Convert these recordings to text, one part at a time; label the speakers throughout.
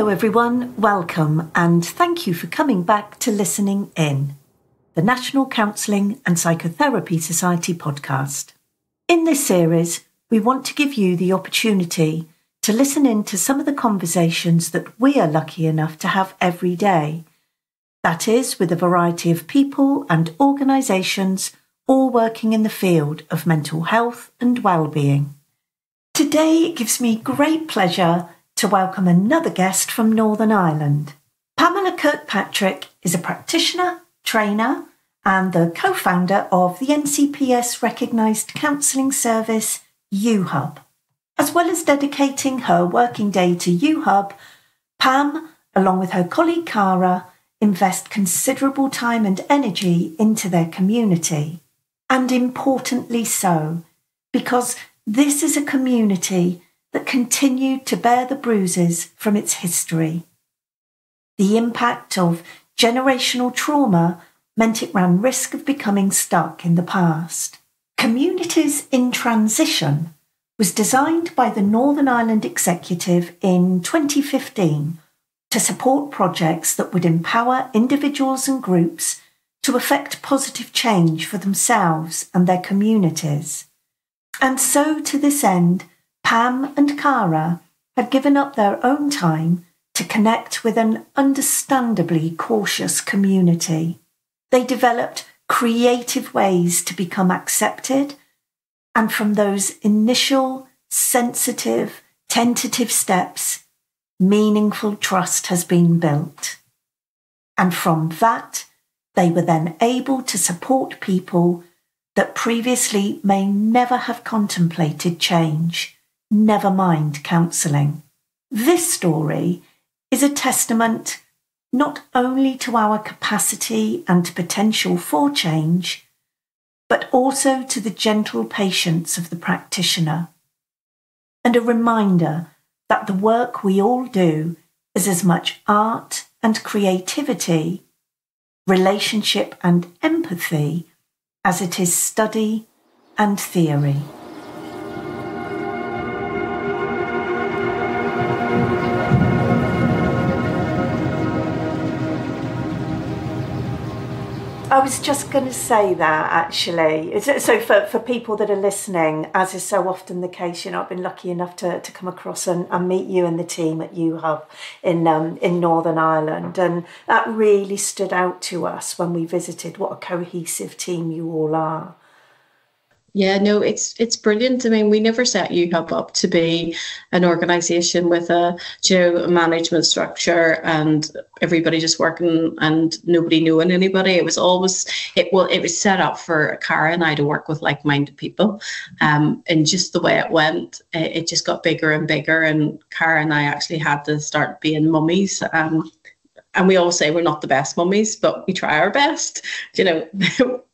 Speaker 1: Hello everyone, welcome and thank you for coming back to Listening In, the National Counselling and Psychotherapy Society podcast. In this series, we want to give you the opportunity to listen in to some of the conversations that we are lucky enough to have every day. That is, with a variety of people and organisations all working in the field of mental health and well-being. Today it gives me great pleasure to welcome another guest from Northern Ireland. Pamela Kirkpatrick is a practitioner, trainer, and the co-founder of the NCPS Recognised Counselling Service, uHub. As well as dedicating her working day to uHub, Pam, along with her colleague Cara, invest considerable time and energy into their community. And importantly so, because this is a community that continued to bear the bruises from its history. The impact of generational trauma meant it ran risk of becoming stuck in the past. Communities in Transition was designed by the Northern Ireland Executive in 2015 to support projects that would empower individuals and groups to effect positive change for themselves and their communities. And so to this end, Pam and Cara had given up their own time to connect with an understandably cautious community. They developed creative ways to become accepted, and from those initial, sensitive, tentative steps, meaningful trust has been built. And from that, they were then able to support people that previously may never have contemplated change, never mind counselling. This story is a testament not only to our capacity and potential for change, but also to the gentle patience of the practitioner, and a reminder that the work we all do is as much art and creativity, relationship and empathy, as it is study and theory. I was just going to say that, actually. So for people that are listening, as is so often the case, I've been lucky enough to come across and meet you and the team at uHub in Northern Ireland. And that really stood out to us when we visited, what a cohesive team you all are.
Speaker 2: Yeah, no, it's brilliant. I mean, we never set uHub up to be an organisation with a management structure and everybody just working and nobody knowing anybody. It was always it was set up for Cara and I to work with like-minded people, and just the way it went, it just got bigger and bigger. And Cara and I actually had to start being mummies. And we all say we're not the best mummies, but we try our best.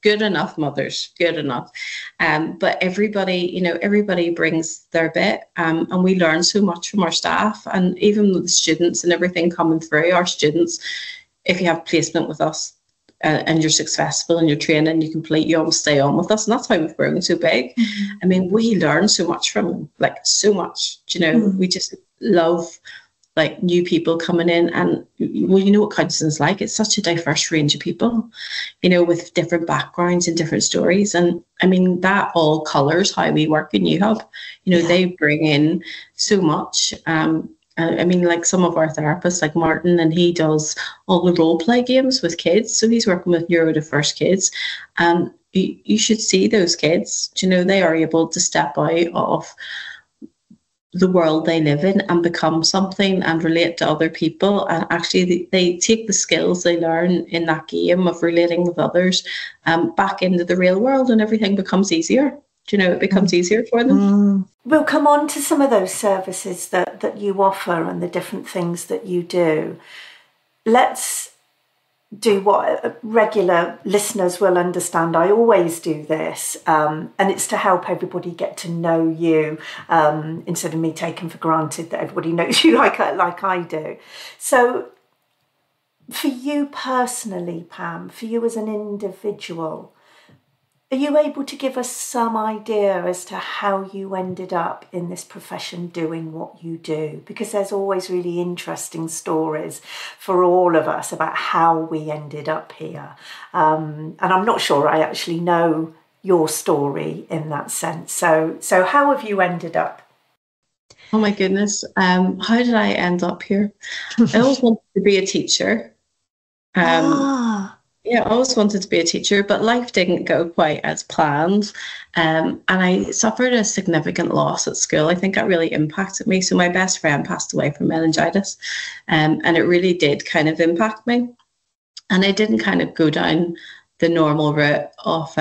Speaker 2: Good enough mothers, good enough. But everybody brings their bit, and we learn so much from our staff, and even with the students and everything coming through. Our students, if you have placement with us and you're successful in your training, you complete, you always stay on with us, and that's why we've grown so big. Mm-hmm. I mean, we learn so much from them, like so much. Mm-hmm. We just love like new people coming in, and what counselling is like. It's such a diverse range of people, with different backgrounds and different stories. And I mean, that all colours how we work in uHub. They bring in so much. I mean, like some of our therapists, like Martin, and he does all the role play games with kids. So he's working with neurodiverse kids, and you should see those kids. They are able to step out of the world they live in and become something and relate to other people, and actually they take the skills they learn in that game of relating with others back into the real world, and everything becomes easier. It becomes easier for them.
Speaker 1: We'll come on to some of those services that you offer and the different things that you do. Let's do what regular listeners will understand. I always do this, and it's to help everybody get to know you, instead of me taking for granted that everybody knows you like I do. So for you personally, Pam, for you as an individual, Are you able to give us some idea as to how you ended up in this profession doing what you do? Because there's always really interesting stories for all of us about how we ended up here. And I'm not sure I actually know your story in that sense. So how have you ended up?
Speaker 2: Oh my goodness. How did I end up here? I always wanted to be a teacher. Yeah, I always wanted to be a teacher, but life didn't go quite as planned. And I suffered a significant loss at school. I think that really impacted me. So my best friend passed away from meningitis, and it really did kind of impact me. And I didn't kind of go down the normal route of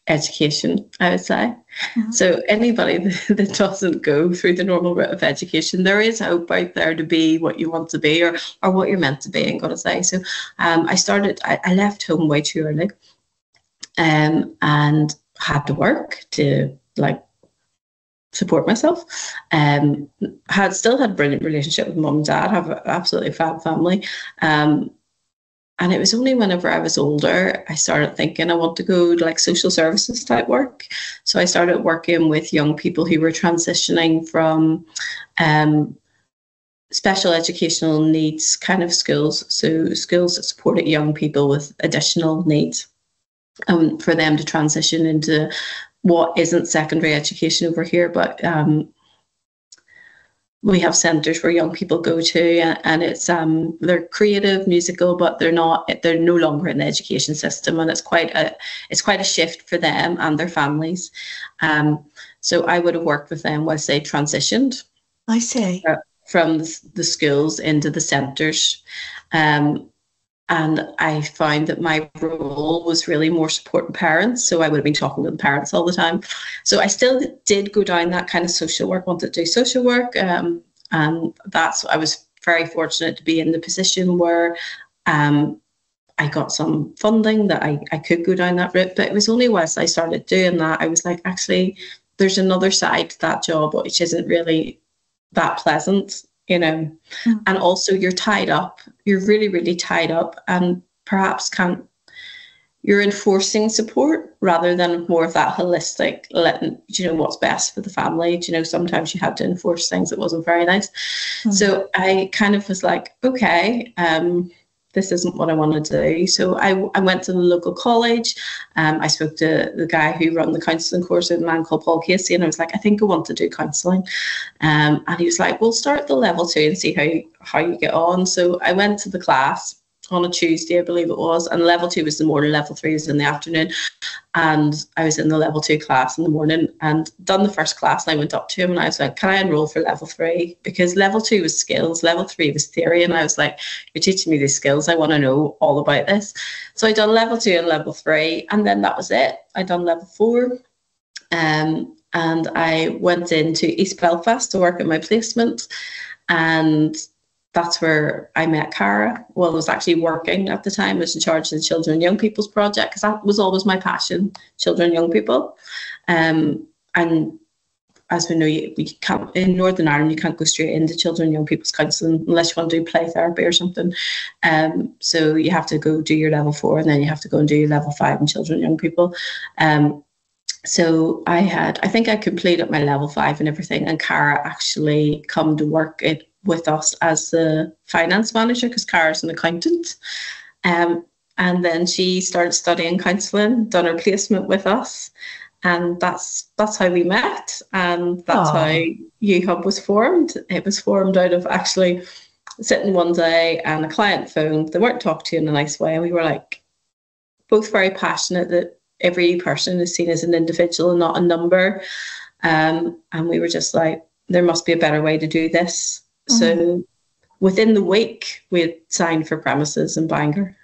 Speaker 2: education, I would say. Mm-hmm. So anybody that doesn't go through the normal route of education, there is hope out there to be what you want to be or what you're meant to be, I'm going to say. So I left home way too early and had to work to support myself. Still had a brilliant relationship with mum and dad, have an absolutely fab family. And it was only whenever I was older, I started thinking I want to go to social services type work. So I started working with young people who were transitioning from special educational needs kind of schools. So schools that supported young people with additional needs, for them to transition into what isn't secondary education over here, but we have centres where young people go to, and it's they're creative, musical, but they're no longer in the education system, and it's quite a shift for them and their families. So I would have worked with them whilst they transitioned.
Speaker 1: I see.
Speaker 2: From the schools into the centres. And I found that my role was really more supporting parents. So I would have been talking to the parents all the time. So I still did go down that kind of social work, wanted to do social work. And I was very fortunate to be in the position where I got some funding that I could go down that route. But it was only once I started doing that, I was like, actually, there's another side to that job, which isn't really that pleasant. And also you're tied up, you're really, really tied up, and perhaps you're enforcing support rather than more of that holistic, letting, what's best for the family. Sometimes you have to enforce things that wasn't very nice. So I kind of was like, okay, this isn't what I want to do. So I went to the local college. I spoke to the guy who ran the counselling course, a man called Paul Casey, and I was like, I think I want to do counselling. And he was like, we'll start the level 2 and see how you get on. So I went to the class on a Tuesday, I believe it was, and level 2 was the morning, level 3 was in the afternoon. And I was in the level 2 class in the morning and done the first class, and I went up to him and I was like, can I enroll for level 3? Because level 2 was skills, level 3 was theory, and I was like, you're teaching me these skills, I want to know all about this. So I done level 2 and level 3, and then that was it. I done level 4, and I went into East Belfast to work at my placement, and that's where I met Cara. Well, I was actually working at the time. I was in charge of the Children and Young People's Project, because that was always my passion, children and young people. And as we know, we can't, in Northern Ireland, you can't go straight into children and young people's counselling unless you want to do play therapy or something. So you have to go do your level 4, and then you have to go and do your level 5 in children and young people. So I think I completed my level 5 and everything, and Cara actually come to work with us as the finance manager, because Cara's an accountant. And then she started studying counselling, done her placement with us, and that's how we met, and that's how uHub was formed. It was formed out of actually sitting one day and a client phoned. They weren't talked to in a nice way, and we were like both very passionate that every person is seen as an individual and not a number. And we were just like, there must be a better way to do this. So within the week, we had signed for premises in Bangor.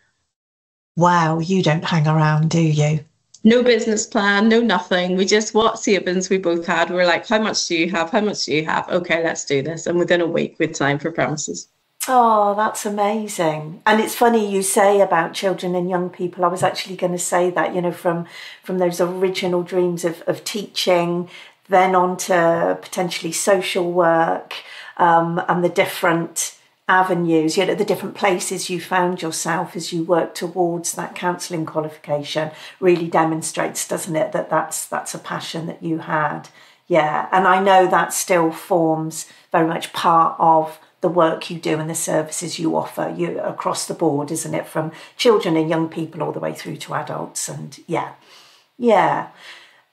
Speaker 1: Wow, you don't hang around, do you?
Speaker 2: No business plan, no nothing. We just, what savings we both had, we were like, how much do you have? How much do you have? Okay, let's do this. And within a week, we'd signed for premises.
Speaker 1: Oh, that's amazing. And it's funny you say about children and young people. I was actually going to say that, from those original dreams of teaching, then on to potentially social work, and the different avenues, you know, the different places you found yourself as you work towards that counselling qualification really demonstrates, doesn't it, that that's a passion that you had. Yeah, and I know that still forms very much part of the work you do and the services you offer you across the board, isn't it, from children and young people all the way through to adults. And yeah.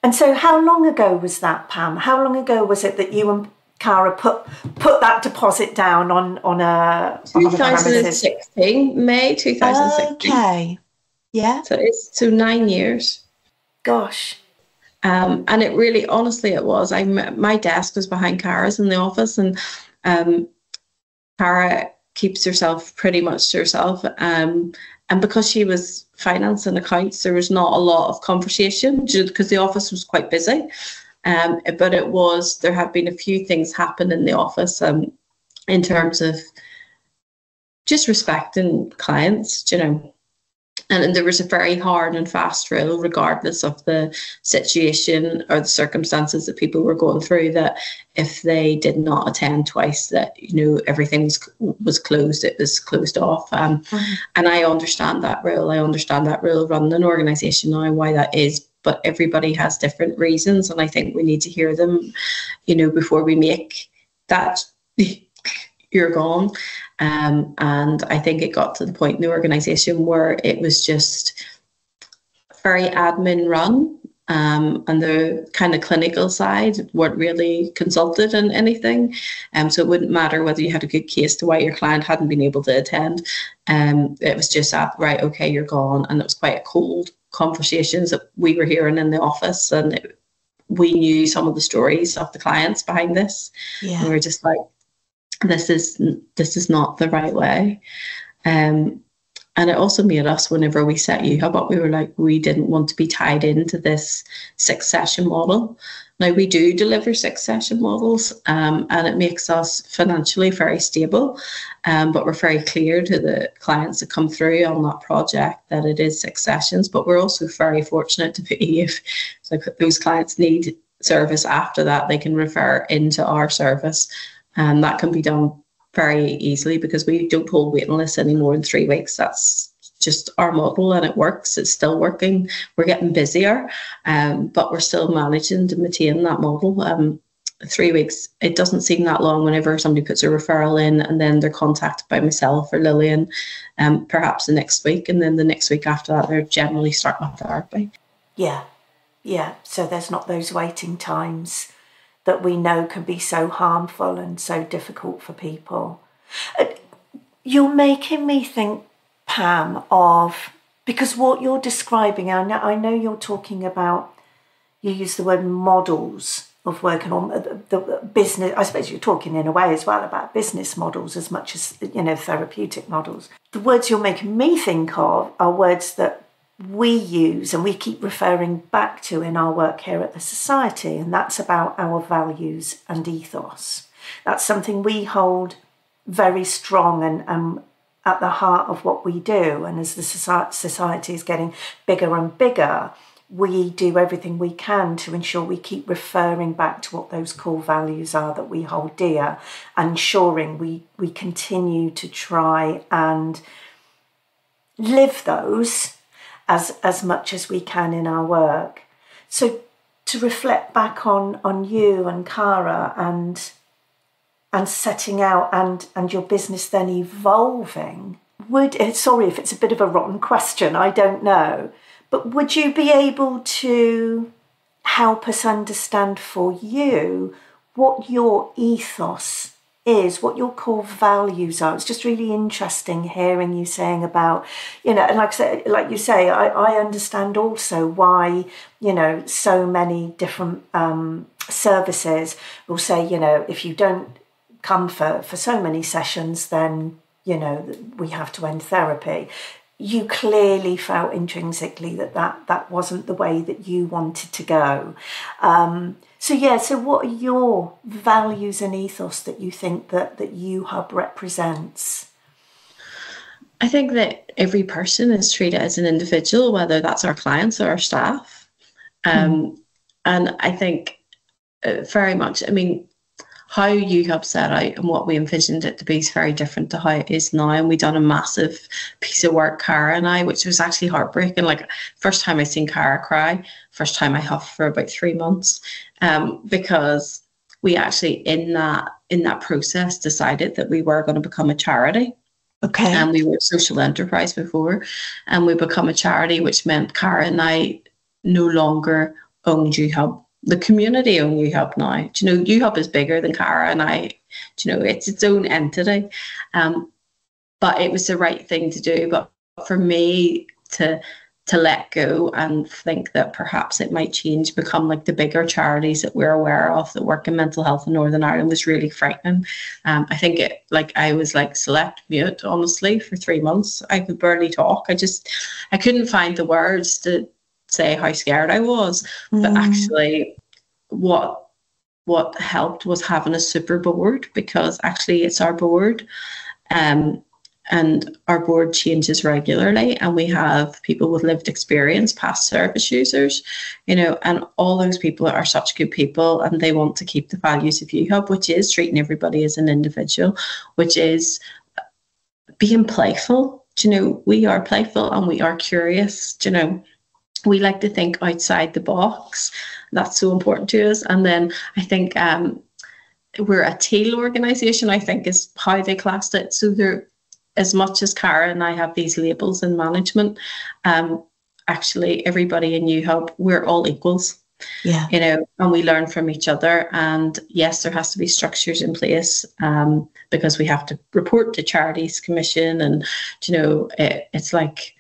Speaker 1: And so how long ago was that, Pam? How long ago was it that you and Cara put that deposit down on a
Speaker 2: 2016, May 2016.
Speaker 1: Okay. Yeah.
Speaker 2: So 9 years.
Speaker 1: Gosh.
Speaker 2: And it really, honestly, it was. My desk was behind Cara's in the office, and Cara keeps herself pretty much to herself. And because she was finance and accounts, there was not a lot of conversation because the office was quite busy. But there have been a few things happen in the office in terms of just respecting clients, you know. And there was a very hard and fast rule, regardless of the situation or the circumstances that people were going through, that if they did not attend twice, that, you know, everything was closed. It was closed off. And I understand that rule. I understand that rule running an organisation now, why that is. But everybody has different reasons, and I think we need to hear them, you know, before we make that you're gone. And I think it got to the point in the organisation where it was just very admin run, and the kind of clinical side weren't really consulted in anything. So it wouldn't matter whether you had a good case to why your client hadn't been able to attend. It was just right, okay, you're gone. And it was quite a cold conversations that we were hearing in the office, and we knew some of the stories of the clients behind this.
Speaker 1: Yeah.
Speaker 2: And we were just like, this is not the right way. And it also made us, whenever we set uHub up, we were like, we didn't want to be tied into this 6-session model. Now, we do deliver 6-session models, and it makes us financially very stable, but we're very clear to the clients that come through on that project that it is 6 sessions. But we're also very fortunate to be, if those clients need service after that, they can refer into our service, and that can be done very easily because we don't hold waiting lists any more than 3 weeks. That's just our model, and it works. It's still working. We're getting busier, but we're still managing to maintain that model. 3 weeks, it doesn't seem that long whenever somebody puts a referral in and then they're contacted by myself or Lillian, perhaps the next week, and then the next week after that they're generally starting up therapy.
Speaker 1: Yeah. So there's not those waiting times that we know can be so harmful and so difficult for people. You're making me think, Pam, because what you're describing, I know you're talking about, you use the word models of working on the business. I suppose you're talking in a way as well about business models as much as, you know, therapeutic models. The words you're making me think of are words that we use and we keep referring back to in our work here at the Society, and that's about our values and ethos. That's something we hold very strong and at the heart of what we do. And as the Society is getting bigger and bigger, we do everything we can to ensure we keep referring back to what those core values are that we hold dear, and ensuring we continue to try and live those as much as we can in our work. So to reflect back on you and Cara and setting out and your business then evolving, sorry if it's a bit of a rotten question, I don't know, but would you be able to help us understand for you what your ethos is, what your core values are? It's just really interesting hearing you saying about, you know, and like you say, I understand also why, you know, so many different services will say, you know, if you don't come for so many sessions, then, you know, we have to end therapy. You clearly felt intrinsically that wasn't the way that you wanted to go. So what are your values and ethos that you think that uHub represents?
Speaker 2: I think that every person is treated as an individual, whether that's our clients or our staff. And I think very much, I mean, how uHub set out and what we envisioned it to be is very different to how it is now. And we done a massive piece of work, Cara and I, which was actually heartbreaking. Like, first time I seen Cara cry, first time I huffed for about 3 months, because we actually in that process decided that we were going to become a charity.
Speaker 1: Okay.
Speaker 2: And we were a social enterprise before, and we become a charity, which meant Cara and I no longer owned uHub. The community own uHub now. Do you know, uHub is bigger than Cara and I. Do you know, it's its own entity. But it was the right thing to do. But for me to let go and think that perhaps it might change, become like the bigger charities that we're aware of that work in mental health in Northern Ireland, was really frightening. I think I was like select mute, honestly, for 3 months. I could barely talk. I couldn't find the words to say how scared I was. But actually what helped was having a super board, because actually it's our board. And our board changes regularly, and we have people with lived experience, past service users, you know, and all those people are such good people, and they want to keep the values of uHub, which is treating everybody as an individual, which is being playful. Do you know, we are playful and we are curious. Do you know, we like to think outside the box. That's so important to us. And then I think we're a teal organisation, I think is how they classed it. So they're, as much as Cara and I have these labels in management, actually everybody in uHub, we're all equals. Yeah. You know, and we learn from each other. And yes, there has to be structures in place, because we have to report to Charities Commission, and you know, it's like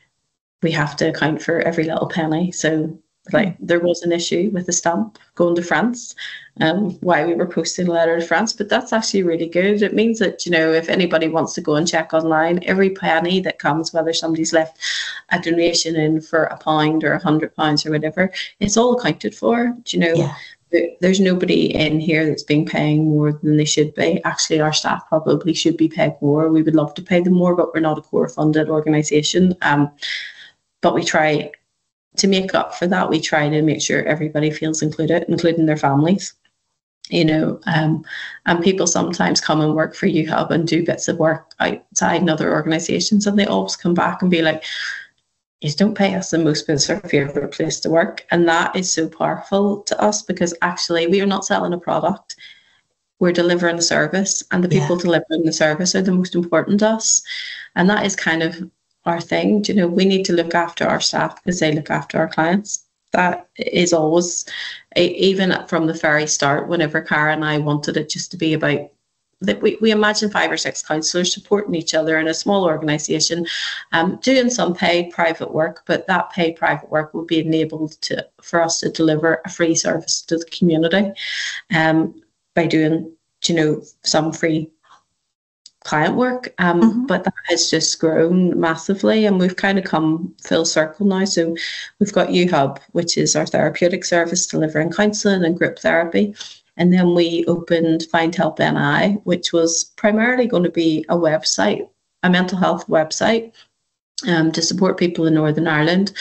Speaker 2: we have to account for every little penny. So like there was an issue with the stamp going to France, why we were posting a letter to France, but that's actually really good. It means that, you know, if anybody wants to go and check online, every penny that comes, whether somebody's left a donation in for £1 or £100 or whatever, it's all accounted for. Do you know? Yeah. There's nobody in here that's been paying more than they should be. Actually, our staff probably should be paid more. We would love to pay them more, but we're not a core funded organisation. But we try to make up for that. We try to make sure everybody feels included, including their families, you know, and people sometimes come and work for uHub and do bits of work outside in other organisations, and they always come back and be like, you don't pay us the most, but it's our favourite place to work. And that is so powerful to us, because actually we are not selling a product, we're delivering a service, and the people delivering the service are the most important to us. And that is kind of our thing. You know, we need to look after our staff because they look after our clients. That is always, even from the very start, whenever Cara and I wanted it just to be about that, we imagine 5 or 6 counsellors supporting each other in a small organisation, doing some paid private work, but that paid private work will be enabled for us to deliver a free service to the community, by doing, you know, some free client work, but that has just grown massively, and we've kind of come full circle now. So we've got uHub, which is our therapeutic service delivering counselling and group therapy, and then we opened Find Help NI, which was primarily going to be a website, a mental health website, to support people in Northern Ireland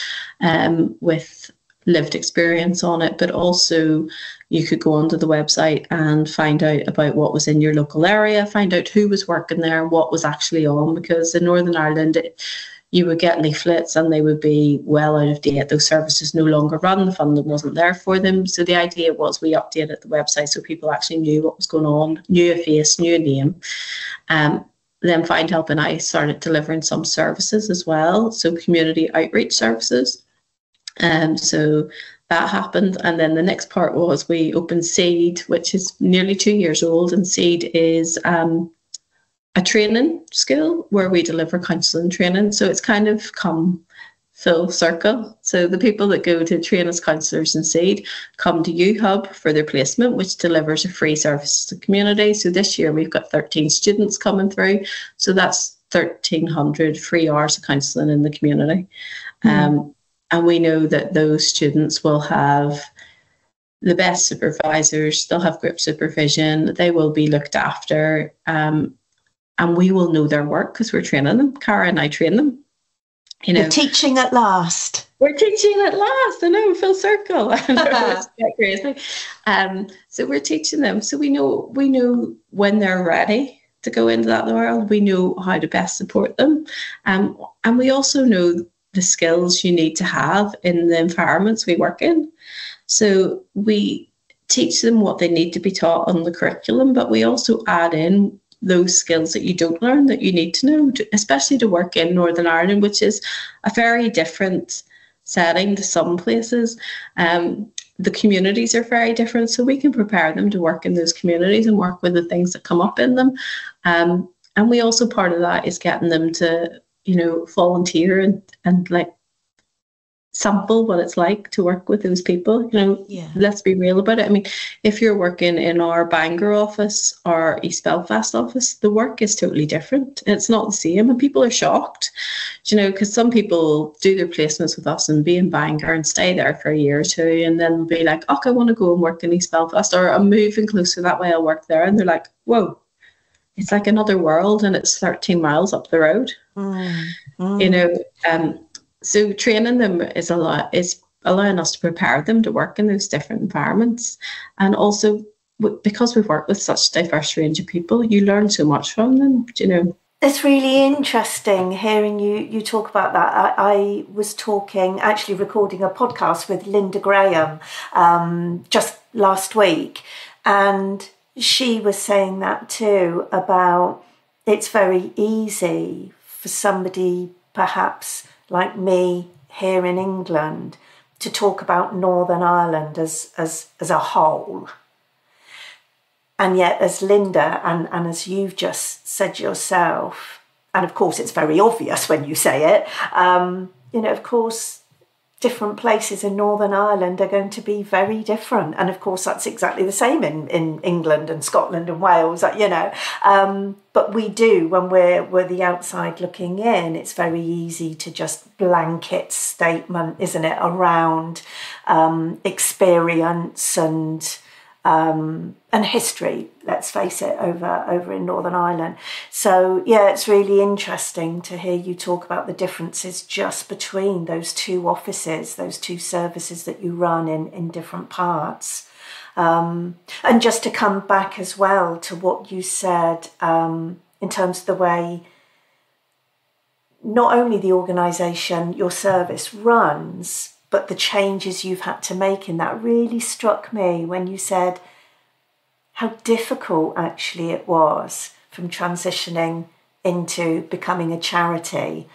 Speaker 2: with lived experience on it, but also you could go onto the website and find out about what was in your local area, find out who was working there, what was actually on, because in Northern Ireland you would get leaflets and they would be well out of date. Those services no longer run, the funding wasn't there for them. So the idea was we updated the website so people actually knew what was going on, knew a face, knew a name. Then Find Help and I started delivering some services as well, so community outreach services. So that happened, and then the next part was we opened Seed, which is nearly 2 years old, and Seed is a training school where we deliver counselling training. So it's kind of come full circle. So the people that go to train as counsellors in Seed come to uHub for their placement, which delivers a free service to the community. So this year we've got 13 students coming through, so that's 1,300 free hours of counselling in the community. And we know that those students will have the best supervisors, they'll have group supervision, they will be looked after, and we will know their work because we're training them. Cara and I train them.
Speaker 1: You're teaching at last.
Speaker 2: We're teaching at last. I know, full circle. I know, it's quite crazy. So we're teaching them. So we know when they're ready to go into that world. We know how to best support them. And we also know the skills you need to have in the environments we work in. So we teach them what they need to be taught on the curriculum, but we also add in those skills that you don't learn that you need to know, especially to work in Northern Ireland, which is a very different setting to some places. The communities are very different, so we can prepare them to work in those communities and work with the things that come up in them. And we also, part of that is getting them to, volunteer and like sample what it's like to work with those people. Let's be real about it. I mean, if you're working in our Bangor office or East Belfast office, the work is totally different. It's not the same, and people are shocked, because some people do their placements with us and be in Bangor and stay there for a year or two, and then they'll be like, I want to go and work in East Belfast, or I'm moving closer that way, I'll work there. And they're like, whoa, it's like another world, and it's 13 miles up the road. So training them is allowing us to prepare them to work in those different environments. And also, because we've worked with such a diverse range of people, you learn so much from them,
Speaker 1: It's really interesting hearing you talk about that. I was actually recording a podcast with Linda Graham just last week, and she was saying that too, about it's very easy for somebody perhaps like me here in England to talk about Northern Ireland as a whole. And yet, as Linda and as you've just said yourself, and of course it's very obvious when you say it, of course, different places in Northern Ireland are going to be very different. And of course, that's exactly the same in England and Scotland and Wales, but we do, when we're the outside looking in, it's very easy to just blanket statement, isn't it, around experience and history, let's face it, over in Northern Ireland. So, yeah, it's really interesting to hear you talk about the differences just between those two offices, those two services that you run in different parts. And just to come back as well to what you said in terms of the way not only the organisation, your service runs, but the changes you've had to make in that really struck me when you said how difficult actually it was from transitioning into becoming a charity.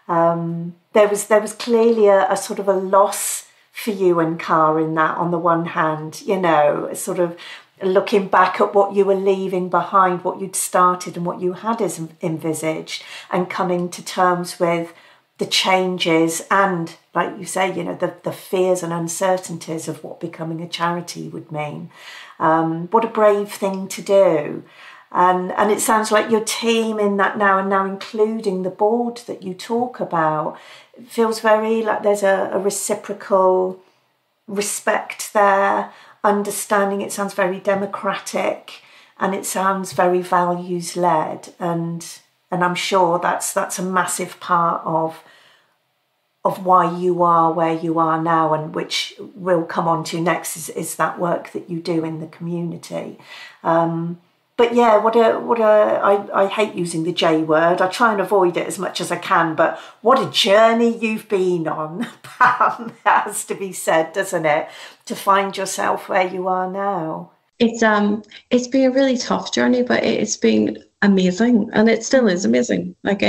Speaker 1: There was clearly a sort of a loss for you and Cara in that, on the one hand, sort of looking back at what you were leaving behind, what you'd started and what you had as envisaged, and coming to terms with the changes and, like you say, the fears and uncertainties of what becoming a charity would mean. What a brave thing to do. And it sounds like your team in that now, and now including the board that you talk about, it feels very like there's a reciprocal respect there, understanding. It sounds very democratic and it sounds very values-led. And I'm sure that's a massive part of why you are where you are now, and which we'll come on to next is that work that you do in the community. But yeah, I hate using the J word. I try and avoid it as much as I can, but what a journey you've been on, Pam. That has to be said, doesn't it? To find yourself where you are now.
Speaker 2: It's been a really tough journey, but it's been amazing, and it still is amazing. Like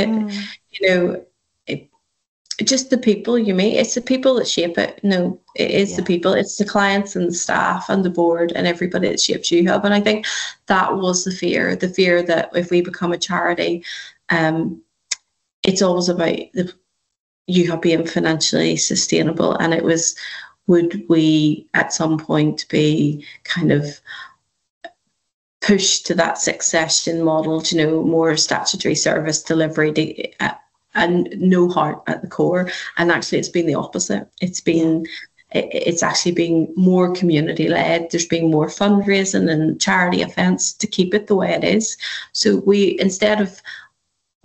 Speaker 2: just the people you meet, it's the people that shape it. No, it is the people, it's the clients and the staff and the board and everybody that shapes uHub. And I think that was the fear that if we become a charity, it's always about the uHub being financially sustainable. And it was, would we at some point be kind of pushed to that succession model, more statutory service delivery and no heart at the core. And actually it's been the opposite. It's actually been more community led. There's been more fundraising and charity events to keep it the way it is. So we, instead of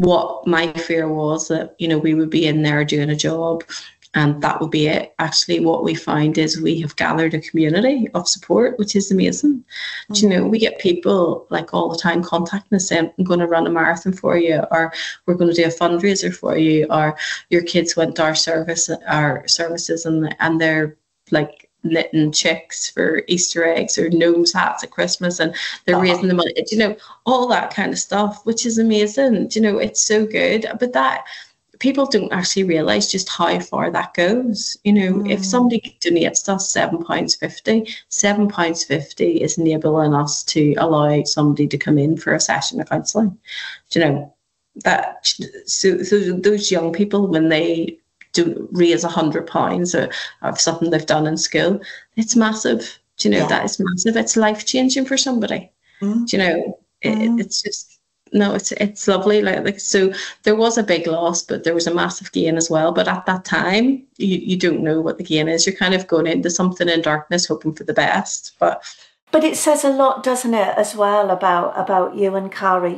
Speaker 2: what my fear was, that, you know, we would be in there doing a job and that would be it. Actually, what we find is we have gathered a community of support, which is amazing. Mm-hmm. You know, we get people like all the time contacting us saying, I'm going to run a marathon for you, or we're going to do a fundraiser for you, or your kids went to our services and they're like knitting chicks for Easter eggs or nose hats at Christmas, and they're raising the money, you know, all that kind of stuff, which is amazing. You know, it's so good. But that, people don't actually realise just how far that goes. You know, if somebody donates us £7.50, £7.50 is enabling us to allow somebody to come in for a session of counselling. You know, that so those young people, when they do raise £100 of something they've done in school, it's massive. Do you know, that is massive. It's life changing for somebody. Do you know, it's just, no, it's lovely. Like, so there was a big loss, but there was a massive gain as well. But at that time, you don't know what the gain is. You're kind of going into something in darkness, hoping for the best. But
Speaker 1: it says a lot, doesn't it, as well, about you and Cara.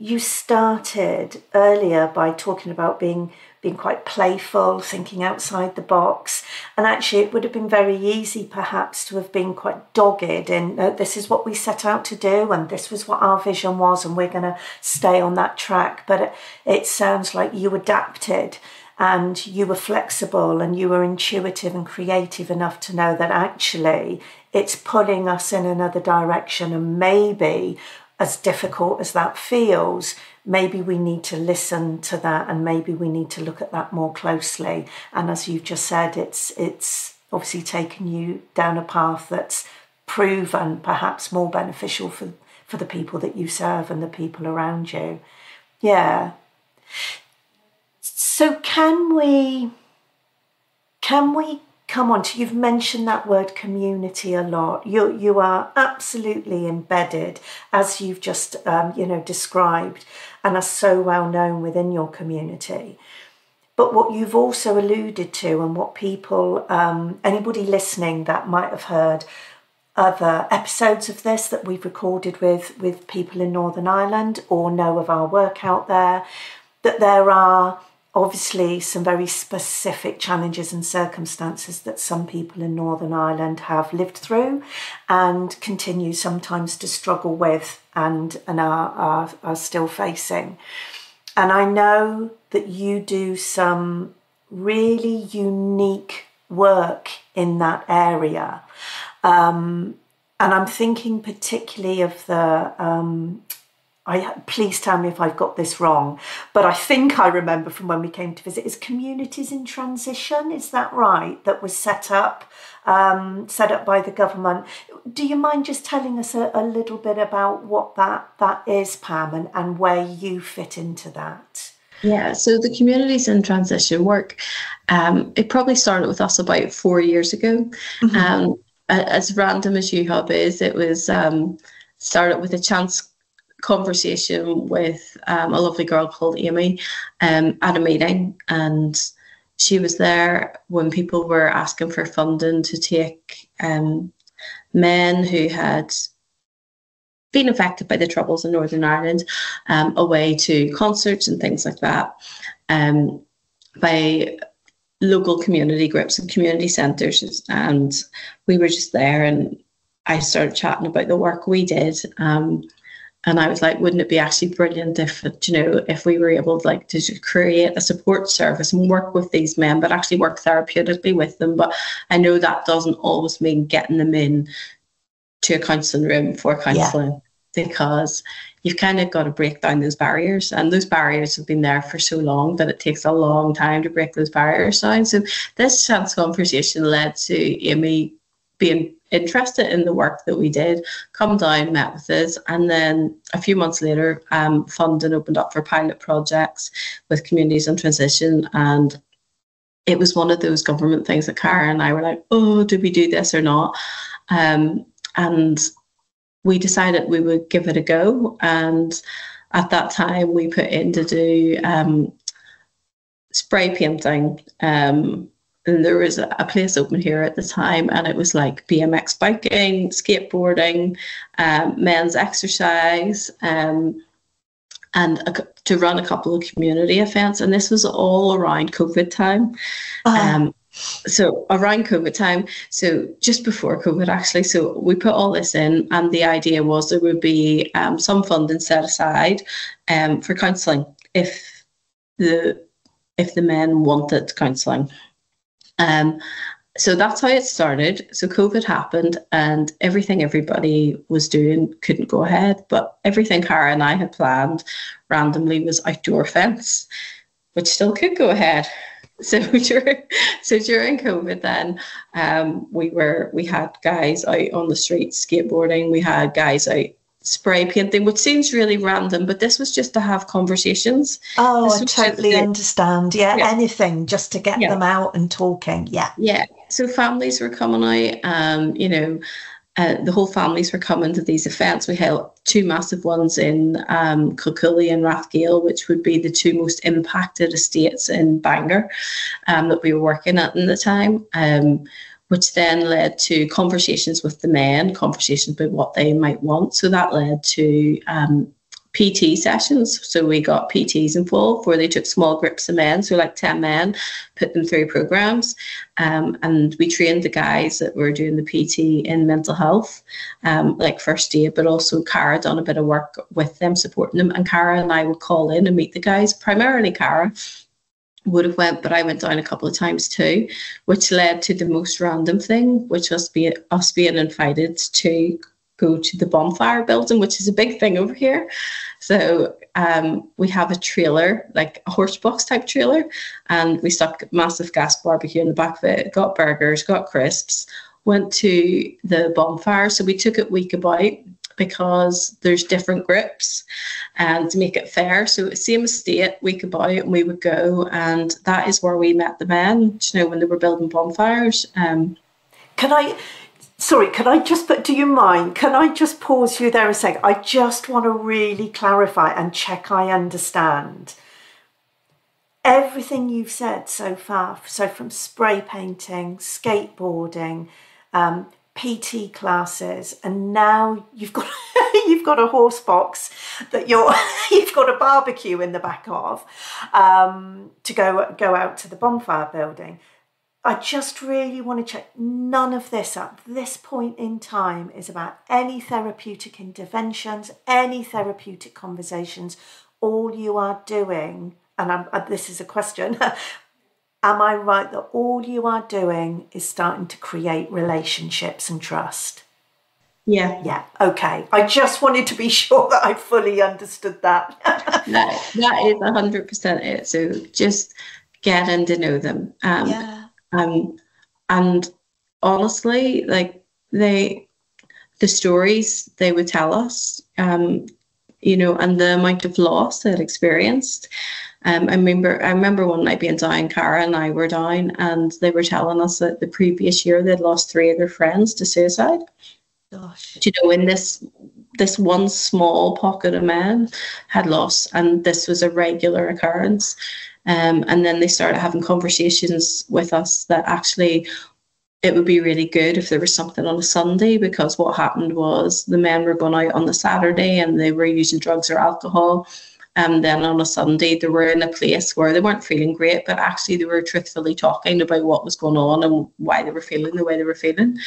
Speaker 1: You started earlier by talking about being quite playful, thinking outside the box. And actually, it would have been very easy, perhaps, to have been quite dogged in, this is what we set out to do, and this was what our vision was, and we're going to stay on that track. But it sounds like you adapted, and you were flexible, and you were intuitive and creative enough to know that actually it's pulling us in another direction, and maybe, as difficult as that feels, maybe we need to listen to that, and maybe we need to look at that more closely. And as you've just said, it's obviously taken you down a path that's proven perhaps more beneficial for the people that you serve and the people around you. Yeah. So can we come on to, you've mentioned that word community a lot. You are absolutely embedded, as you've just described, and are so well known within your community. But what you've also alluded to, and what people, anybody listening that might have heard other episodes of this that we've recorded with people in Northern Ireland, or know of our work out there, that there are obviously some very specific challenges and circumstances that some people in Northern Ireland have lived through and continue sometimes to struggle with, and are still facing. And I know that you do some really unique work in that area. And I'm thinking particularly of the please tell me if I've got this wrong, but I think I remember from when we came to visit, is Communities in Transition, is that right? That was set up by the government. Do you mind just telling us a little bit about what that is, Pam, and where you fit into that?
Speaker 2: Yeah, so the Communities in Transition work, it probably started with us about 4 years ago. Mm-hmm. As random as uHub is, it was started with a chance conversation with a lovely girl called Amy at a meeting, and she was there when people were asking for funding to take men who had been affected by the Troubles in Northern Ireland away to concerts and things like that by local community groups and community centres. And we were just there, and I started chatting about the work we did. And I was like, wouldn't it be actually brilliant if we were able to create a support service and work with these men, but actually work therapeutically with them. But I know that doesn't always mean getting them in to a counselling room for counselling, because you've kind of got to break down those barriers. And those barriers have been there for so long that it takes a long time to break those barriers down. So this chance conversation led to Amy being interested in the work that we did, come down, met with us, and then a few months later, funding opened up for pilot projects with Communities in Transition. And it was one of those government things that Cara and I were like, oh, do we do this or not? And we decided we would give it a go. And at that time, we put in to do spray painting. And there was a place open here at the time, and it was like BMX biking, skateboarding, men's exercise, and to run a couple of community events. And this was all around COVID time. So around COVID time, so just before COVID actually, so we put all this in, and the idea was there would be some funding set aside for counselling if the men wanted counselling. So that's how it started. So COVID happened, and everything everybody was doing couldn't go ahead, but everything Cara and I had planned randomly was outdoor events, which still could go ahead. So during COVID then, we had guys out on the streets skateboarding, we had guys out spray painting, which seems really random, but this was just to have conversations.
Speaker 1: Oh, I totally understand. Yeah, anything just to get them out and talking. Yeah.
Speaker 2: So families were coming out, the whole families were coming to these events. We held 2 massive ones in Kilcooley and Rathgale, which would be the 2 most impacted estates in Bangor that we were working at in the time, which then led to conversations with the men, conversations about what they might want. So that led to PT sessions. So we got PTs involved where they took small groups of men, so like 10 men, put them through programs. And we trained the guys that were doing the PT in mental health, like first aid, but also Cara done a bit of work with them, supporting them. And Cara and I would call in and meet the guys. Primarily Cara would have went, but I went down a couple of times too, which led to the most random thing, which was us being invited to go to the bonfire building, which is a big thing over here. So we have a trailer, like a horse box type trailer, and we stuck a massive gas barbecue in the back of it, got burgers, got crisps, went to the bonfire. So we took it week about because there's different groups and to make it fair. So same estate, week about, and we would go, and that is where we met the men, when they were building bonfires.
Speaker 1: Do you mind? Can I just pause you there a sec? I just want to really clarify and check I understand everything you've said so far. So from spray painting, skateboarding, PT classes, and now you've got a horse box that you've got a barbecue in the back of to go out to the bonfire building. I just really want to check none of this at this point in time is about any therapeutic interventions, any therapeutic conversations. All you are doing, and this is a question, am I right that all you are doing is starting to create relationships and trust?
Speaker 2: Yeah.
Speaker 1: Yeah, okay. I just wanted to be sure that I fully understood that.
Speaker 2: That is 100% it. So just getting to know them. And honestly, like the stories they would tell us, and the amount of loss they'd experienced. I remember one night being down, Cara and I were down, and they were telling us that the previous year they'd lost 3 of their friends to suicide.
Speaker 1: Gosh.
Speaker 2: In this one small pocket of men had lost, and this was a regular occurrence. And then they started having conversations with us that actually it would be really good if there was something on a Sunday, because what happened was the men were going out on the Saturday and they were using drugs or alcohol. And then on a Sunday, they were in a place where they weren't feeling great, but actually they were truthfully talking about what was going on and why they were feeling the way they were feeling.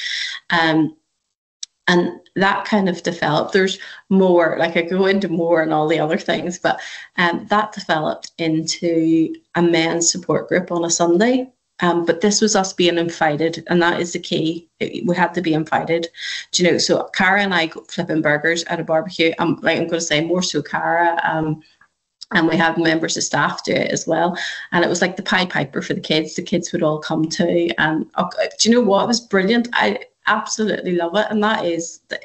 Speaker 2: And that kind of developed. There's more, like I go into more and all the other things, but that developed into a men's support group on a Sunday. But this was us being invited, and that is the key. We had to be invited. So Cara and I go flipping burgers at a barbecue. I'm going to say more so Cara. And we had members of staff do it as well. And it was like the Pied Piper for the kids. The kids would all come to. And do you know what? It was brilliant. I absolutely love it. And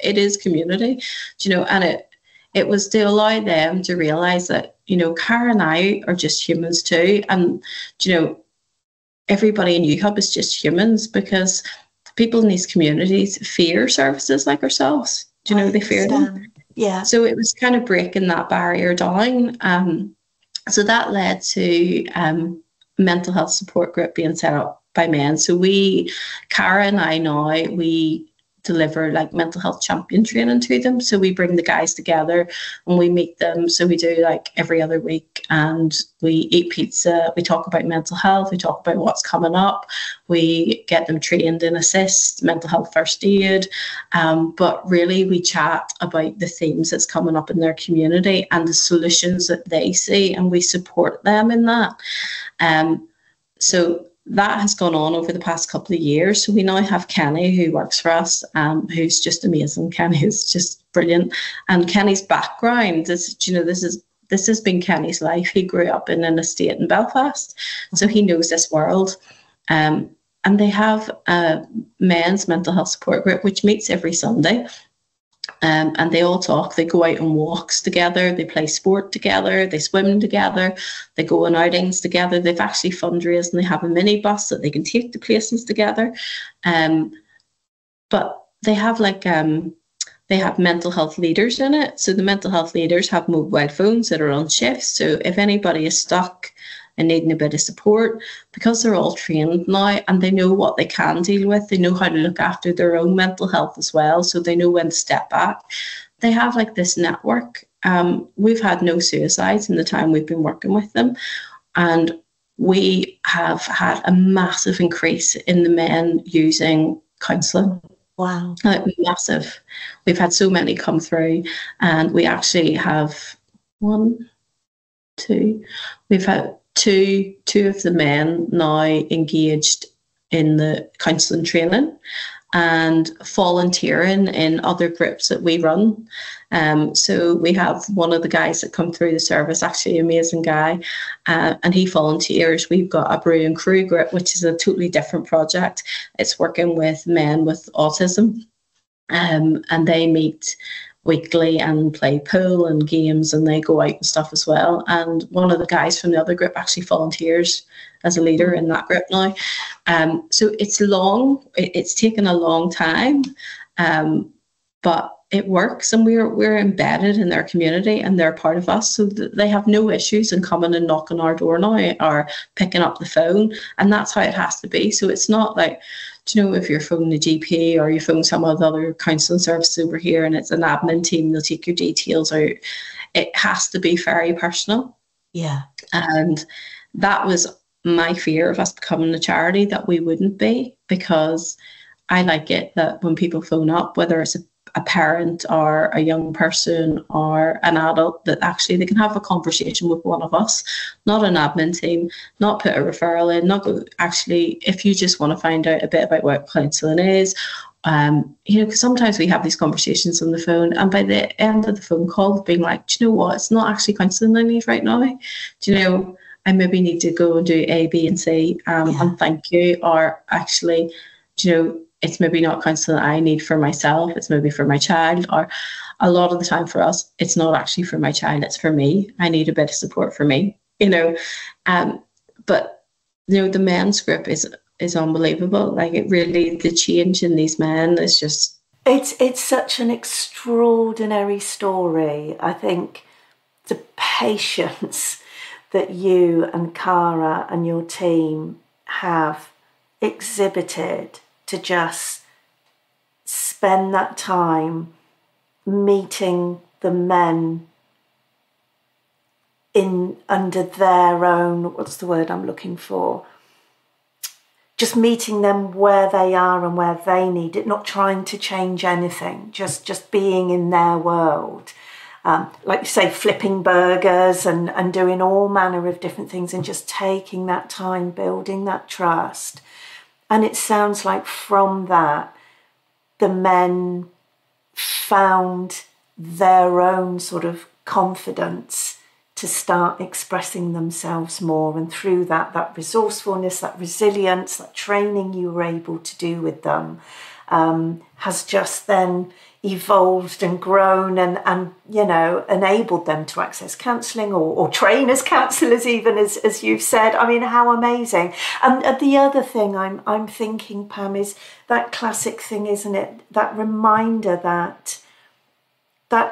Speaker 2: it is community, and it was to allow them to realise that, Cara and I are just humans too. And, everybody in uHub is just humans, because people in these communities fear services like ourselves. They fear them.
Speaker 1: Yeah.
Speaker 2: So it was kind of breaking that barrier down. So that led to mental health support group being set up by men. So Cara and I now, we deliver like mental health champion training to them. So we bring the guys together and we meet them. So we do like every other week, and we eat pizza. We talk about mental health. We talk about what's coming up. We get them trained in assist, mental health first aid. But really we chat about the themes that's coming up in their community and the solutions that they see, and we support them in that. So that has gone on over the past couple of years. So we now have Kenny, who works for us, who's just amazing. Kenny is just brilliant. And Kenny's background is, this has been Kenny's life. He grew up in an estate in Belfast, so he knows this world. And they have a men's mental health support group, which meets every Sunday. And they all talk. They go out on walks together, they play sport together, they swim together, they go on outings together. They've actually fundraised and they have a minibus that they can take to places together. But they have they have mental health leaders in it. So the mental health leaders have mobile phones that are on shifts. So if anybody is stuck and needing a bit of support, because they're all trained now and they know what they can deal with, they know how to look after their own mental health as well, so they know when to step back. They have like this network. We've had no suicides in the time we've been working with them, and we have had a massive increase in the men using counselling.
Speaker 1: Wow.
Speaker 2: Massive. We've had so many come through, and we actually have we've had two of the men now engaged in the counselling training and volunteering in other groups that we run. So we have one of the guys that come through the service, actually an amazing guy, and he volunteers. We've got a Brew and Crew group, which is a totally different project. It's working with men with autism, and they meet weekly and play pool and games, and they go out and stuff as well. And one of the guys from the other group actually volunteers as a leader in that group now. So it's long, it's taken a long time, but it works, and we're embedded in their community and they're part of us, so that they have no issues in coming and knocking our door now or picking up the phone. And that's how it has to be. So it's not like, if you're phoning the GP or you phone some of the other counselling services over here and it's an admin team, they'll take your details out. It has to be very personal.
Speaker 1: Yeah.
Speaker 2: And that was my fear of us becoming a charity, that we wouldn't be, because I like it that when people phone up, whether it's a parent or a young person or an adult, that actually they can have a conversation with one of us, not an admin team, not put a referral in, not go, actually, if you just want to find out a bit about what counselling is, because sometimes we have these conversations on the phone, and by the end of the phone call, being like, do you know what, it's not actually counselling I need right now. Do you know, I maybe need to go and do A, B, and C, and thank you. Or actually, do you know, it's maybe not counselling I need for myself, it's maybe for my child. Or a lot of the time for us, it's not actually for my child, it's for me. I need a bit of support for me, But, the men's group is unbelievable. Like, it really, the change in these men is just...
Speaker 1: It's such an extraordinary story. I think the patience that you and Cara and your team have exhibited to just spend that time meeting the men under their own, what's the word I'm looking for? Just meeting them where they are and where they need it, not trying to change anything, just being in their world. Like you say, flipping burgers and doing all manner of different things, and just taking that time, building that trust. And it sounds like from that, the men found their own sort of confidence to start expressing themselves more. And through that resourcefulness, that resilience, that training you were able to do with them has just then evolved and grown and enabled them to access counselling or train as counsellors, even as you've said. I mean, how amazing. And the other thing I'm thinking, Pam, is that classic thing, isn't it? That reminder that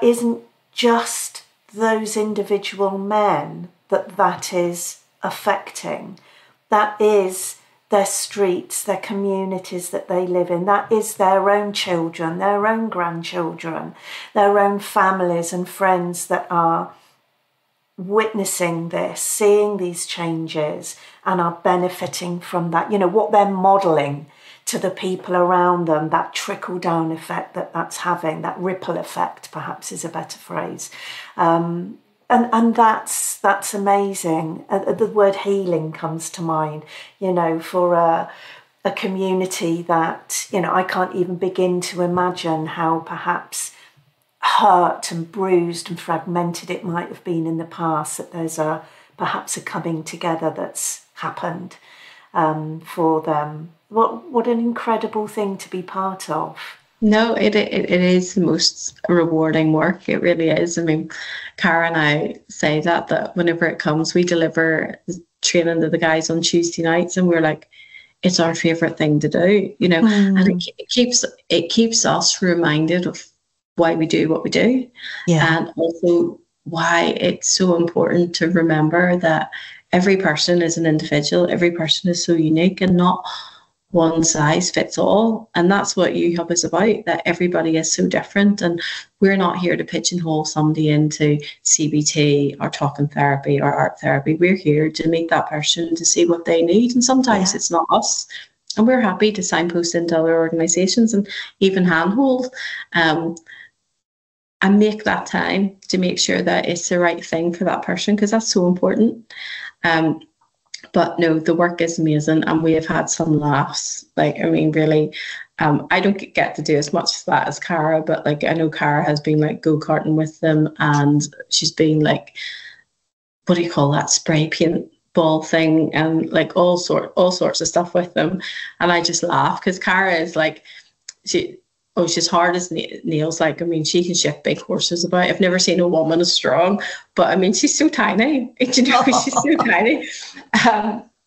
Speaker 1: isn't just those individual men that is affecting. That is their streets, their communities that they live in. That is their own children, their own grandchildren, their own families and friends that are witnessing this, seeing these changes and are benefiting from that, what they're modelling to the people around them, that trickle-down effect that's having, that ripple effect perhaps is a better phrase. And that's amazing. The word healing comes to mind, for a community that, I can't even begin to imagine how perhaps hurt and bruised and fragmented it might have been in the past, that there's perhaps a coming together that's happened for them. What an incredible thing to be part of.
Speaker 2: No, it is the most rewarding work. It really is. I mean, Cara and I say that whenever it comes, we deliver training to the guys on Tuesday nights, and we're like, it's our favourite thing to do, and it keeps us reminded of why we do what we do, and also why it's so important to remember that every person is an individual, every person is so unique, and not one size fits all. And that's what uHub is about, that everybody is so different, and we're not here to pigeonhole somebody into CBT or talking therapy or art therapy. We're here to meet that person, to see what they need, and sometimes it's not us, and we're happy to signpost into other organisations and even handhold and make that time to make sure that it's the right thing for that person, because that's so important. But no, the work is amazing, and we have had some laughs. Really, I don't get to do as much of that as Cara, but I know Cara has been go-karting with them, and she's been what do you call that, spray paint ball thing, and all sorts of stuff with them. And I just laugh because Cara is she's hard as nails. She can shift big horses about. I've never seen a woman as strong, but she's so tiny. She's so tiny.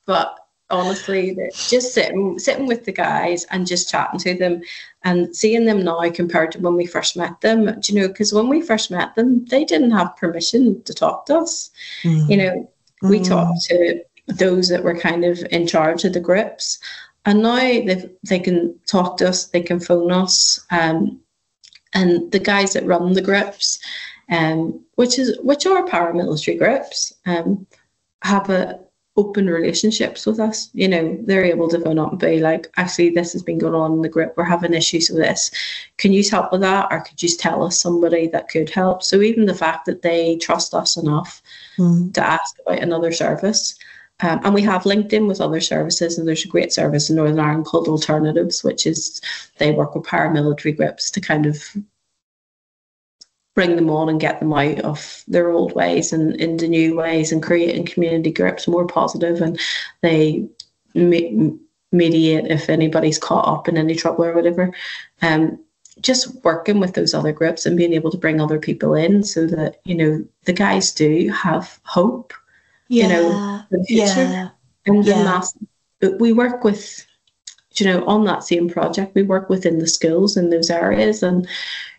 Speaker 2: But honestly, just sitting with the guys and just chatting to them and seeing them now compared to when we first met them, because when we first met them, they didn't have permission to talk to us. We talked to those that were kind of in charge of the groups. And now they can talk to us, they can phone us, and the guys that run the groups, which are paramilitary groups, have open relationships with us. They're able to phone up and be like, actually, this has been going on in the group. We're having issues with this. Can you help with that? Or could you tell us somebody that could help? So even the fact that they trust us enough to ask about another service. And we have linked in with other services, and there's a great service in Northern Ireland called Alternatives, which is they work with paramilitary groups to kind of bring them on and get them out of their old ways and into new ways, and creating community groups more positive, and they mediate if anybody's caught up in any trouble or whatever. Just working with those other groups and being able to bring other people in so that, the guys do have hope. For the future. But we work with, on that same project, we work within the schools in those areas, and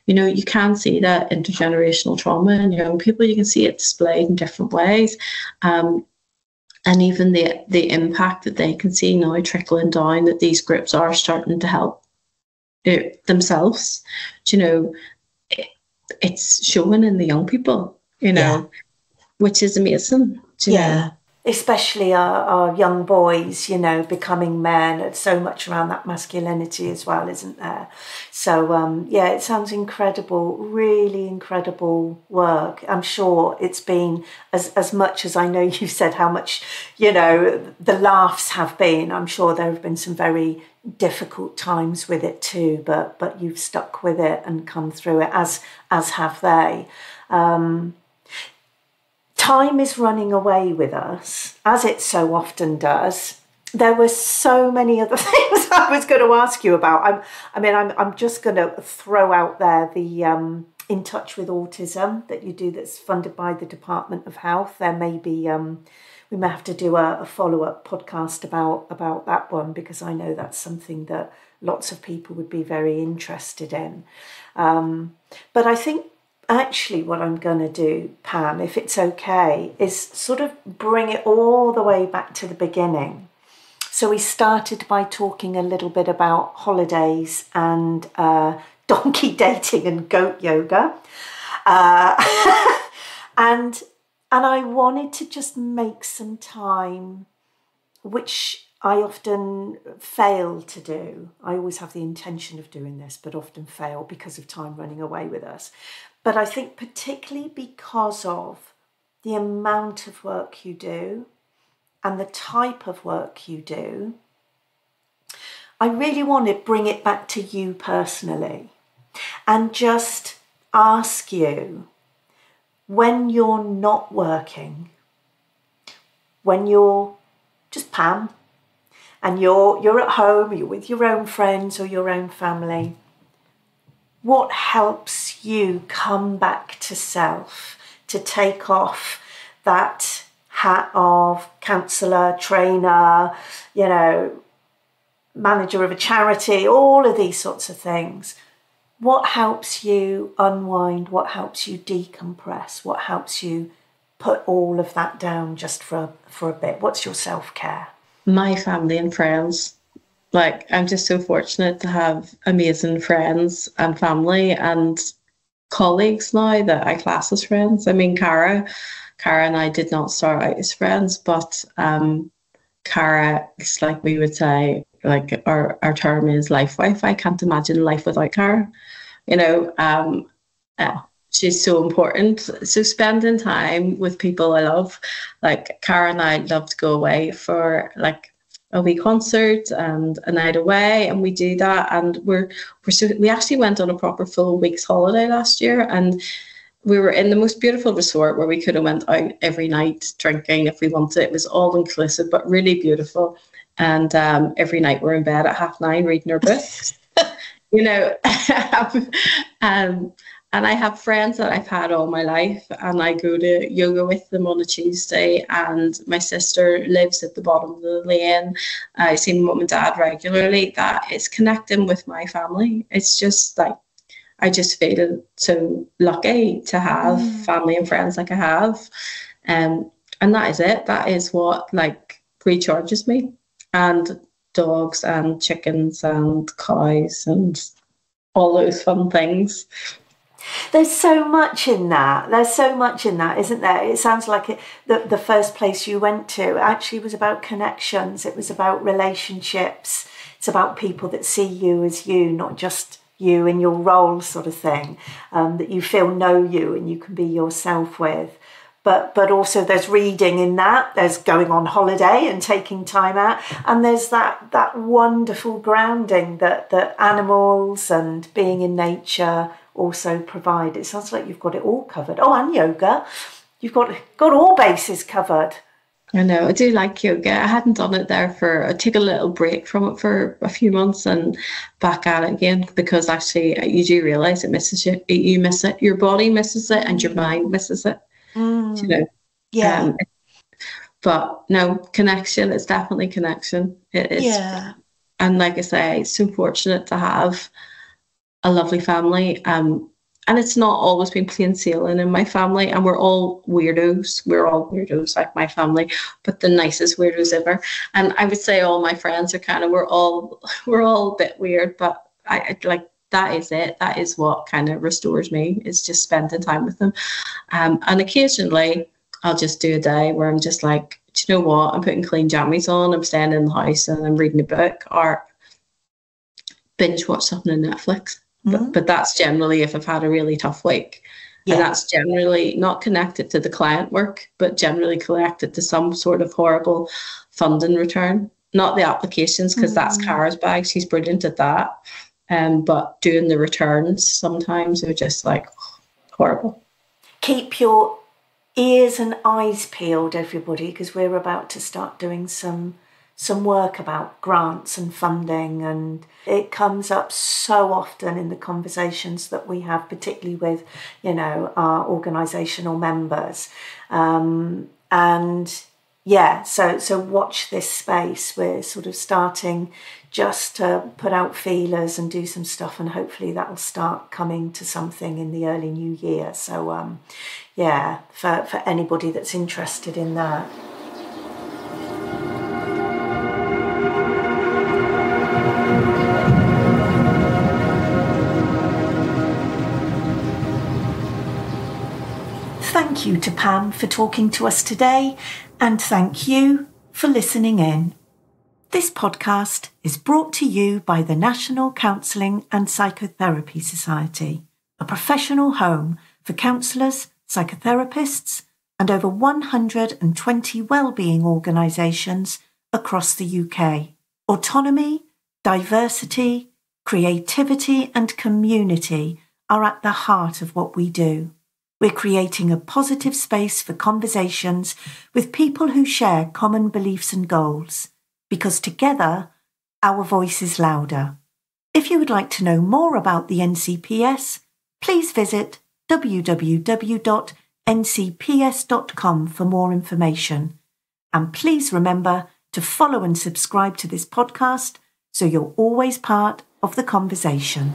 Speaker 2: you can see that intergenerational trauma in young people. You can see it displayed in different ways, and even the impact that they can see now trickling down, that these groups are starting to help themselves. It's showing in the young people, which is amazing.
Speaker 1: Especially our young boys, becoming men. It's so much around that masculinity as well, isn't there? So, it sounds incredible, really incredible work. I'm sure it's been, as much as I know you said how much, the laughs have been, I'm sure there have been some very difficult times with it too, but you've stuck with it and come through it, as have they. Time is running away with us, as it so often does. There were so many other things I was going to ask you about. I'm just going to throw out there the In Touch with Autism that you do, that's funded by the Department of Health. There may be, we may have to do a follow-up podcast about that one, because I know that's something that lots of people would be very interested in. But I think actually what I'm going to do, Pam, if it's okay, is sort of bring it all the way back to the beginning. So we started by talking a little bit about holidays and donkey dating and goat yoga. And I wanted to just make some time, which I often fail to do. I always have the intention of doing this, but often fail because of time running away with us. But I think particularly because of the amount of work you do and the type of work you do, I really want to bring it back to you personally and just ask you, when you're not working, when you're just Pam, and you're at home, you're with your own friends or your own family, what helps you come back to self, to take off that hat of counsellor, trainer, manager of a charity, all of these sorts of things? What helps you unwind? What helps you decompress? What helps you put all of that down just for a bit? What's your self-care?
Speaker 2: My family and friends. Like, I'm just so fortunate to have amazing friends and family and colleagues now that I class as friends. I mean, Cara and I did not start out as friends, but Cara is, like we would say, like our term is life wife. I can't imagine life without Cara. She's so important. So spending time with people I love, like Cara and I love to go away for like a wee concert and a night away, and we do that. And we actually went on a proper full week's holiday last year, and we were in the most beautiful resort where we could have went out every night drinking if we wanted. It was all inclusive, but really beautiful. And every night we're in bed at 9:30 reading our books. And I have friends that I've had all my life, and I go to yoga with them on a Tuesday, and my sister lives at the bottom of the lane. I see my mum and dad regularly. That is connecting with my family. It's just like, I just feel so lucky to have family and friends like I have. And that is it. That is what like recharges me. And dogs and chickens and cows and all those fun things.
Speaker 1: There's so much in that. Isn't there? It sounds like the first place you went to actually was about connections. It was about relationships. It's about people that see you as you, not just you in your role sort of thing, that you feel know you and you can be yourself with. But also there's reading in that, there's going on holiday and taking time out, and there's that wonderful grounding that animals and being in nature also provide. It sounds like you've got it all covered. Oh, and yoga. You've got all bases covered.
Speaker 2: I know, I do like yoga. I hadn't done it there I took a little break from it for a few months and back at it again, because actually you do realise it misses you. You miss it. Your body misses it and your mind misses it.
Speaker 1: Yeah.
Speaker 2: But no, connection, it's definitely connection. It is.
Speaker 1: Yeah.
Speaker 2: And like I say, so fortunate to have a lovely family. And it's not always been plain sailing in my family, and we're all weirdos. We're all weirdos, like my family, but the nicest weirdos ever. And I would say all my friends are kind of, we're all a bit weird, but I like, that is it. That is what kind of restores me. It's just spending time with them. And occasionally I'll just do a day where I'm just like, do you know what? I'm putting clean jammies on. I'm staying in the house and I'm reading a book or binge watch something on Netflix. But that's generally if I've had a really tough week. Yeah. And that's generally not connected to the client work, but generally connected to some sort of horrible funding return. Not the applications, because that's Cara's bag. She's brilliant at that. But doing the returns sometimes are just like horrible.
Speaker 1: Keep your ears and eyes peeled, everybody, because we're about to start doing some work about grants and funding, and it comes up so often in the conversations that we have, particularly with, our organisational members. And yeah, so watch this space. We're sort of starting just to put out feelers and do some stuff, and hopefully that will start coming to something in the early new year. So yeah, for anybody that's interested in that. thank you to Pam for talking to us today, and thank you for listening in. This podcast is brought to you by the National Counselling and Psychotherapy Society, a professional home for counsellors, psychotherapists, and over 120 wellbeing organisations across the UK. Autonomy, diversity, creativity and community are at the heart of what we do. We're creating a positive space for conversations with people who share common beliefs and goals, because together, our voice is louder. If you would like to know more about the NCPS, please visit www.ncps.com for more information. And please remember to follow and subscribe to this podcast so you're always part of the conversation.